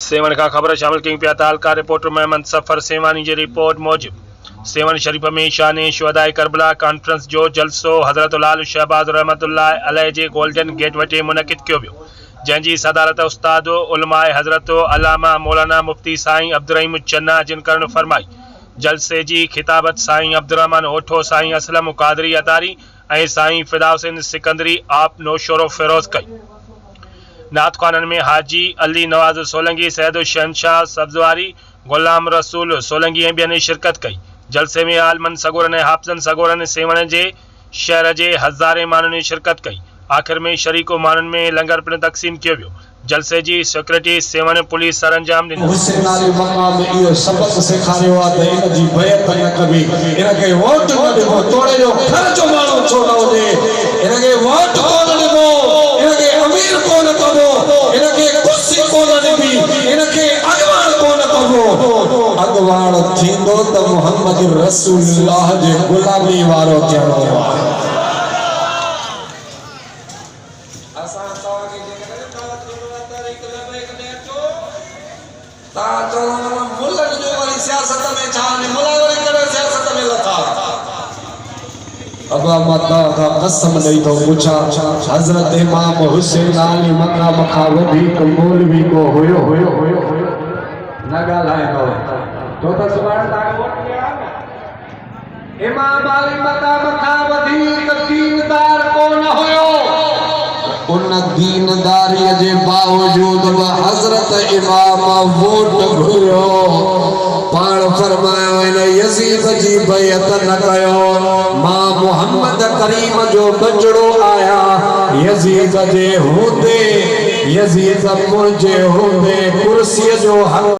Seven का खबर शामिल कई पिया तालका रिपोर्टर मोहम्मद सफर सेवानी की रिपोर्ट मूजिब सेवन शरीफ में शान शुहदाए करबला कॉन्फ्रेंस जो जलसो हज़रत लाल शहबाज रहमतुल्लाह अलैह जे गोल्डन गेट वटे मुनक़िद कियो वियो, जंहिंजी सदारत उस्ताद उलमाए हज़रत अल्लामा मौलाना मुफ्ती साईं अब्दुर्रहीम चन्ना जिनकरन फरमाई। जलसे की खिताबत साईं अब्दुर्रहमान ओठो, साईं असलम कादरी अतारी ऐं साईं फिदा हुसैन सिकंदरी आप नौशोरो फिरोज कई। नात ख़ानन में हाजी अली नवाज सोलंगी, सैयद शहनशाह सब्जवारी, गुलाम रसूल सोलंगी ऐं ॿियनि शिरकत कई। जलसे में आलमन सगोरन ऐं हाफ़िज़न सगोरन सेवण जे शहर जे हज़ारे माण्हुनि शिरकत कई। आख़िर में शरीको माण्हुनि में लंगर पिणु तक़सीम कियो वियो। जलसे जी सिक्योरिटी सेवन पुलिस सरंजाम ॾिनो। हुसैन अली मक़ाम इहो सबक़ सेखारियो आहे त इन जी बैत न कबी, इन खे वोट न ॾिबो, तोड़े जो घर जो माण्हू छो न हुजे, इन खे वोट कोन ॾिबो, इन खे अमीर कोन कबो, इन खे कुर्सी कोन ॾिबी, इन खे अॻवान कोन कबो। अॻवान थींदो त मुहम्मद रसूलुल्लाह जे गुलामी वारो थियणो आहे। अबा माता का कसम नहीं तो पूछा हजरत इमाम हुसैन अली मक़ाम का वधीक मौलवी को होयो न ॻाल्हाईंदो तो त सुभाणे तव्हांखे वोट ॾियां न। इमाम अली मक़ाम का वधीक दीनदार कोन हुयो, उन दीनदारी जे बावजूद हजरत इमाम वोट घुरियो। पाण फरमायो इन यजीद जी बैत न कयो, मां मुहम्मद करीम जो बचड़ो आया, यजीद जे हूंदे, यजीद मुंहिंजे हूंदे कुर्सीअ जो हक़